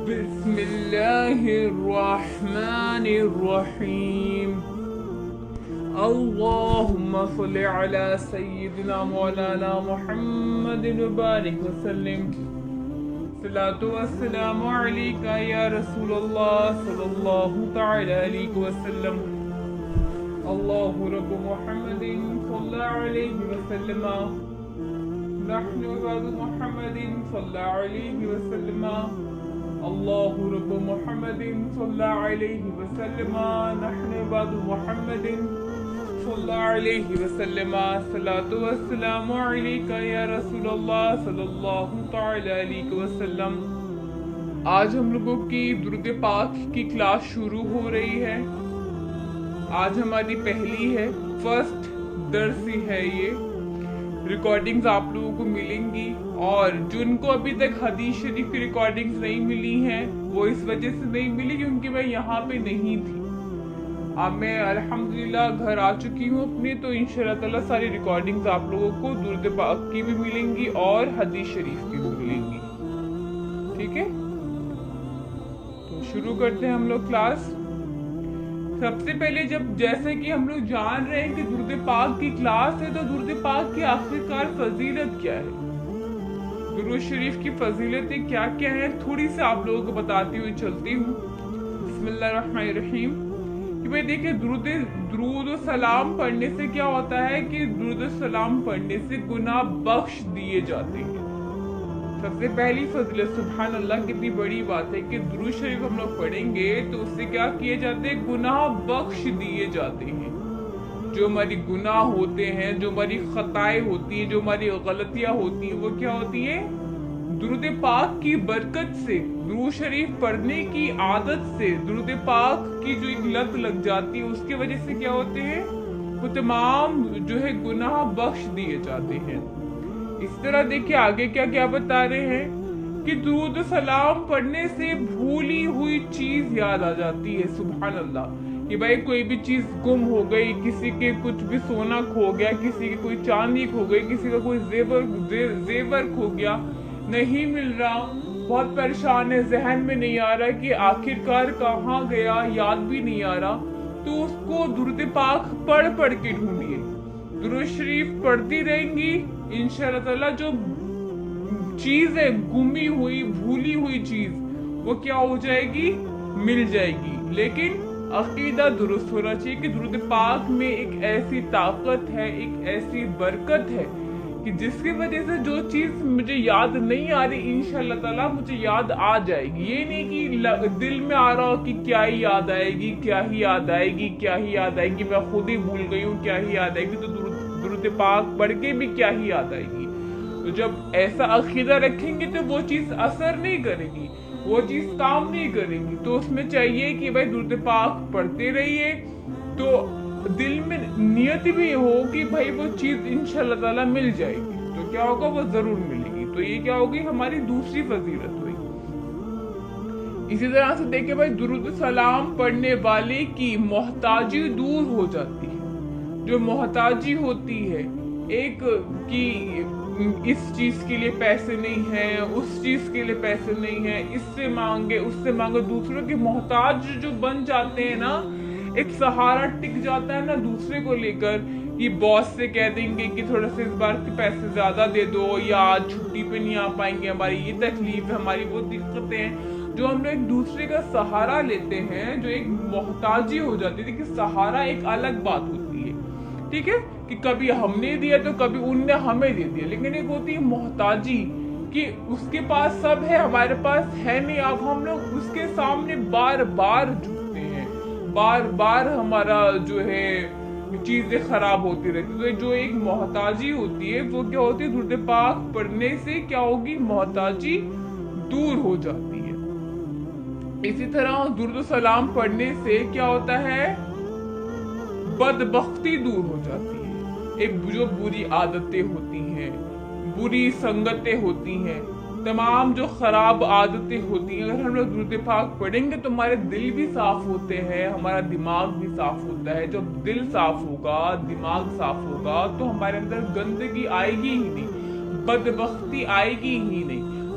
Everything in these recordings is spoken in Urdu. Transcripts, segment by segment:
بسم اللہ الرحمن الرحیم اللہم صل علی سیدنا مولانا محمد وبارک وسلم صلاۃ والسلام علیکہ یا رسول اللہ صلی اللہ تعالی علیہ وسلم اللہ رب محمد صلی علیہ وسلم نحن عباد محمد صلی علیہ وسلم اللہ رب محمد صلی علیہ وسلم نحن عباد محمد صلی علیہ وسلم صلاۃ والسلام علیکہ یا رسول اللہ صلی اللہ تعالی علیہ وسلم۔ آج ہم لوگوں کی درود پاک کی کلاس شروع ہو رہی ہے۔ آج ہماری پہلی ہے، فرسٹ درس ہے یہ۔ ریکارڈنگز آپ لوگوں کو ملیں گی، اور جن کو ابھی تک حدیث شریف کی ریکارڈنگز نہیں ملی ہیں وہ اس وجہ سے نہیں ملی کیونکہ میں یہاں پہ نہیں تھی۔ اب میں الحمدللہ گھر آ چکی ہوں اپنے، تو انشاءاللہ تعالیٰ ساری ریکارڈنگز آپ لوگوں کو درود پاک کی بھی ملیں گی اور حدیث شریف کی بھی ملیں گی، ٹھیک ہے؟ تو شروع کرتے ہیں ہم لوگ کلاس۔ سب سے پہلے جیسے کہ ہم لوگ جان رہے ہیں کہ درود پاک کی کلاس ہے، تو درود پاک کی آخرکار فضیلت کیا ہے، درود شریف کی فضیلتیں کیا کیا ہیں، تھوڑی سی آپ لوگوں کو بتاتی ہوئی چلتی ہوں۔ بسم اللہ الرحمن الرحیم۔ کہ بھئی دیکھیں، درود و سلام پڑھنے سے کیا ہوتا ہے کہ درود و سلام پڑھنے سے گناہ بخش دیے جاتے ہیں۔ سب سے پہلی فضیلت، سبحان اللہ، کتنی بڑی بات ہے کہ درود شریف ہم لوگ پڑھیں گے تو اس سے کیا کیے جاتے ہیں، گناہ بخش دیے جاتے ہیں۔ جو ہماری گناہ ہوتے ہیں، جو ہماری خطائیں ہوتی ہیں، جو ہماری غلطیاں ہوتی ہیں، وہ کیا ہوتی ہیں، درود پاک کی برکت سے، درود شریف پڑھنے کی عادت سے، درود پاک کی جو ایک لت لگ جاتی ہے اس کی وجہ سے کیا ہوتے ہیں، وہ تمام جو ہے گناہ بخش دیے جاتے ہیں۔ اس طرح دیکھیں آگے کیا کیا بتا رہے ہیں کہ درود و سلام پڑھنے سے بھولی ہوئی چیز یاد آ جاتی ہے۔ سبحان اللہ، کہ بھائی کوئی بھی چیز گم ہو گئی، کسی کے کچھ بھی سونا کھو گیا، کسی کی کوئی چاندی کھو گئی، کسی کا کوئی زیور کھو گیا، نہیں مل رہا، بہت پریشان ہے، ذہن میں نہیں آ رہا کہ آخرکار کہاں گیا، یاد بھی نہیں آ رہا، تو اس کو درود پاک پڑھ پڑھ کے ڈھونڈیے۔ درود شریف پڑھتی رہیں گی، انشاءاللہ تعالیٰ جو چیز ہے گمی ہوئی، بھولی ہوئی چیز، وہ کیا ہو جائے گی، مل جائے گی۔ لیکن عقیدہ درست ہونا چاہیے کہ درود پاک میں ایک ایسی طاقت ہے، ایک ایسی برکت ہے کہ جس کی وجہ سے جو چیز مجھے یاد نہیں آ رہی، انشاءاللہ تعالیٰ مجھے یاد آ جائے گی۔ یہ نہیں کہ دل میں آ رہا ہو کہ کیا ہی یاد آئے گی، کیا ہی یاد آئے گی، کیا ہی یاد آئے گی، میں خود ہی بھول گئی ہوں، کیا ہی یاد آئے گی، تو درود پاک پڑھ کے بھی کیا ہی یاد آئے گی۔ تو جب ایسا عقیدہ رکھیں گے تو وہ چیز اثر نہیں کرے گی، وہ چیز کام نہیں کرے گی۔ تو اس میں چاہیے کہ بھائی درود پاک پڑھتے رہیے، تو دل میں نیت بھی ہو کہ بھائی وہ چیز انشاءاللہ تعالیٰ مل جائے گی، تو کیا ہوگا، وہ ضرور ملے گی۔ تو یہ کیا ہوگی، ہماری دوسری فضیلت ہوئی۔ اسی طرح سے دیکھیں بھائی، درود سلام پڑھنے والے کی محتاجی دور ہو جاتی ہے۔ جو محتاجی ہوتی ہے، ایک کی اس چیز کے لیے پیسے نہیں ہیں، اس چیز کے لیے پیسے نہیں ہیں، اس سے مانگے، اس سے مانگے، دوسروں کے محتاج جو بن جاتے ہیں نا، ایک سہارا ٹک جاتا ہے نا دوسرے کو لے کر، کہ باس سے کہہ دیں گے کہ تھوڑا سا اس بار کے پیسے زیادہ دے دو، یا آج چھٹی پہ نہیں آ پائیں گے، ہماری یہ تکلیف ہے، ہماری وہ دقتیں ہیں۔ جو ہم لوگ ایک دوسرے کا سہارا لیتے ہیں، جو ایک محتاجی ہو جاتی ہے، کہ سہارا ایک الگ بات ہوتی ہے، ٹھیک ہے، کہ کبھی ہم نے دیا تو کبھی ان نے ہمیں دے دیا، لیکن ایک ہوتی ہے محتاجی، کہ اس کے پاس سب ہے، ہمارے پاس ہے نہیں، اب ہم لوگ اس کے سامنے بار بار جھکتے ہیں، بار بار ہمارا جو ہے چیزیں خراب ہوتی رہتی۔ تو جو ایک محتاجی ہوتی ہے وہ کیا ہوتی ہے، درود پاک پڑھنے سے کیا ہوگی، محتاجی دور ہو جاتی ہے۔ اسی طرح درود و سلام پڑھنے سے کیا ہوتا ہے، بدبختی دور ہو جاتی ہے۔ ایک جو بری عادتیں ہوتی ہیں، بری سنگتیں ہوتی ہیں، تمام جو خراب عادتیں ہوتی ہیں، اگر ہم لوگ درود پاک پڑھیں گے تو ہمارے دل بھی صاف ہوتے ہیں، ہمارا دماغ بھی صاف ہوتا ہے۔ جب دل صاف ہوگا، دماغ صاف ہوگا، تو ہمارے اندر گندگی آئے گی ہی نہیں، بدبختی آئے گی ہی نہیں۔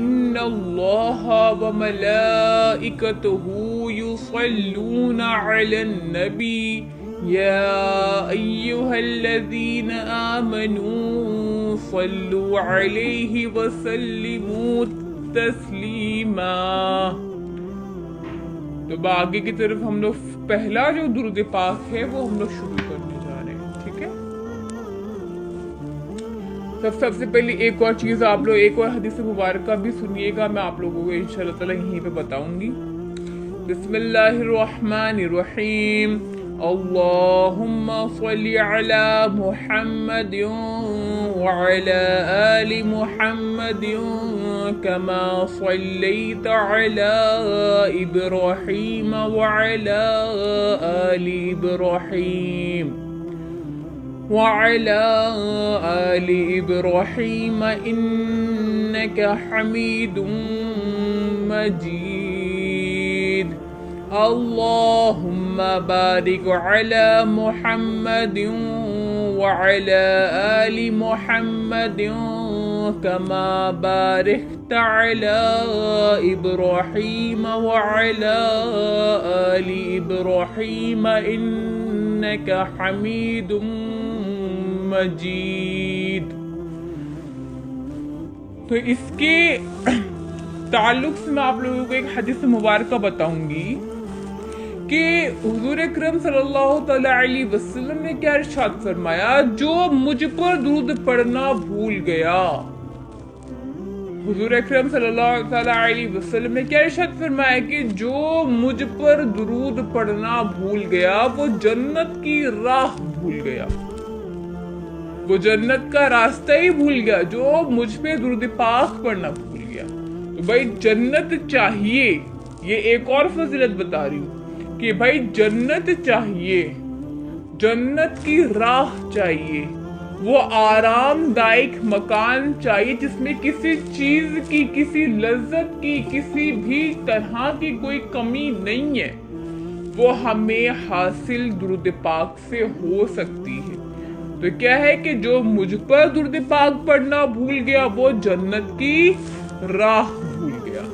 ان اللہ وملائکتہ یصلون علی النبی یا ایہا الذین آمنوا صلوا علیہ وسلموا تسلیما. تو آگے کی طرف ہم لوگ پہلا جو درود پاک ہے وہ ہم لوگ شروع کرنے جا رہے ہیں. ٹھیک ہے. سب سے پہلے ایک اور چیز آپ لوگ ایک اور حدیث مبارکہ بھی سنیے گا. میں آپ لوگوں کو انشاءاللہ تعالی یہیں پہ بتاؤں گی. بسم اللہ الرحمن الرحیم اللہم صلی علی محمد وعلی آل محمد كما صليت على إبراهيم وعلى آل إبراهيم إنك حميد مجيد. اللهم بارك على محمد وعلى آل محمد كما باركت على إبراهيم وعلى آل إبراهيم إنك حميد مجيد. تو اس کے تعلق سے میں آپ لوگوں کو ایک حدیث مبارکہ بتاؤں گی کہ حضور اکرم صلی اللہ تعالی علیہ وسلم نے کیا ارشاد فرمایا. جو مجھ پر درود پڑھنا بھول گیا. حضور اکرم صلی اللہ تعالی علیہ وسلم نے کیا ارشاد فرمایا کہ جو مجھ پر درود پڑھنا بھول گیا وہ جنت کی راہ بھول گیا. وہ جنت کا راستہ ہی بھول گیا جو مجھ پہ درود پاک پڑھنا بھول گیا. تو بھائی جنت چاہیے. یہ ایک اور فضیلت بتا رہی ہوں کہ بھائی جنت چاہیے, جنت کی راہ چاہیے, وہ آرام دائک مکان چاہیے جس میں کسی چیز کی, کسی لذت کی, کسی بھی طرح کی کوئی کمی نہیں ہے. وہ ہمیں حاصل درود پاک سے ہو سکتی ہے. تو کیا ہے کہ جو مجھ پر درود پاک پڑھنا بھول گیا وہ جنت کی راہ بھول گیا.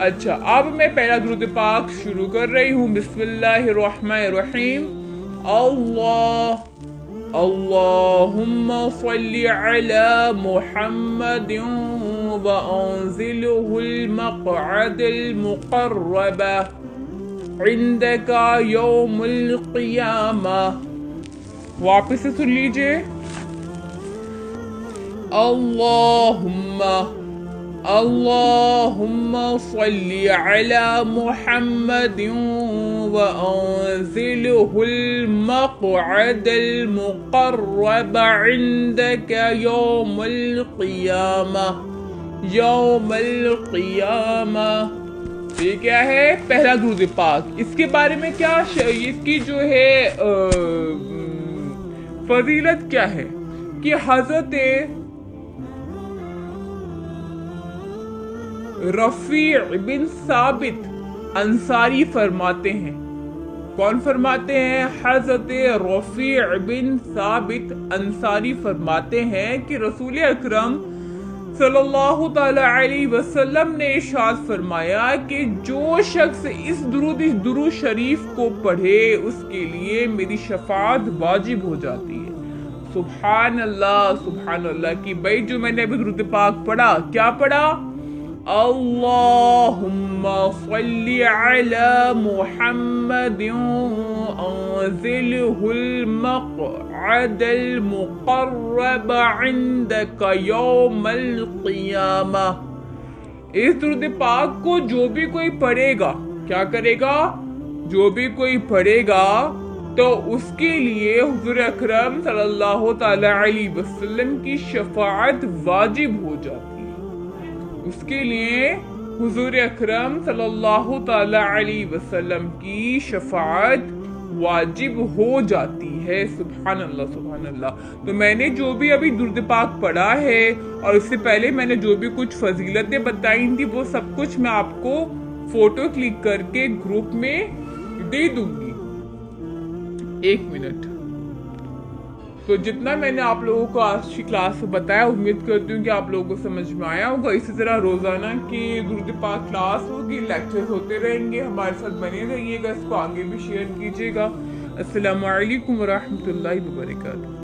اچھا, اب میں پہلا درود پاک شروع کر رہی ہوں. بسم اللہ الرحمن الرحیم اللہم صلی علی محمد وانزلہ المقعد المقرب عندک یوم القیامہ. واپس سے سن لیجئے. اللہم صلی علی محمد وانزلہ المقعد المقرب عندک یوم القیامہ. یوم القیامہ یہ کیا ہے؟ پہلا درود پاک. اس کے بارے میں کیا اس کی جو ہے فضیلت کیا ہے کہ حضرت رفیع بن ثابت انصاری فرماتے ہیں. کون فرماتے ہیں؟ حضرت رفیع بن ثابت انصاری فرماتے ہیں کہ رسول اکرم صلی اللہ تعالی علیہ وسلم نے ارشاد فرمایا کہ جو شخص اس درود شریف کو پڑھے اس کے لیے میری شفاعت واجب ہو جاتی ہے. سبحان اللہ سبحان اللہ. کی بھائی جو میں نے ابھی درود پاک پڑھا, کیا پڑھا؟ اللہم صلی علی محمد انزلہ المقعد المقرب عندک یوم القیامہ. اس درود پاک کو جو بھی کوئی پڑھے گا, کیا کرے گا؟ جو بھی کوئی پڑھے گا تو اس کے لیے حضور اکرم صلی اللہ تعالی علیہ وسلم کی شفاعت واجب ہو جاتی ہے. اس کے لیے حضور اکرم صلی اللہ تعالی علیہ وسلم کی شفاعت واجب ہو جاتی ہے. سبحان اللہ سبحان اللہ. تو میں نے جو بھی ابھی درود پاک پڑھا ہے اور اس سے پہلے میں نے جو بھی کچھ فضیلتیں بتائی تھی وہ سب کچھ میں آپ کو فوٹو کلک کر کے گروپ میں دے دوں گی. ایک منٹ. تو جتنا میں نے آپ لوگوں کو آج کی کلاس میں بتایا، امید کرتی ہوں کہ آپ لوگوں کو سمجھ میں آیا ہوگا۔ اسی طرح روزانہ کی درود پاک کلاس ہوگی، لیکچر ہوتے رہیں گے، ہمارے ساتھ بنے رہیے گا، اس کو آگے بھی شیئر کیجیے گا۔ السلام علیکم ورحمۃ اللہ وبرکاتہ۔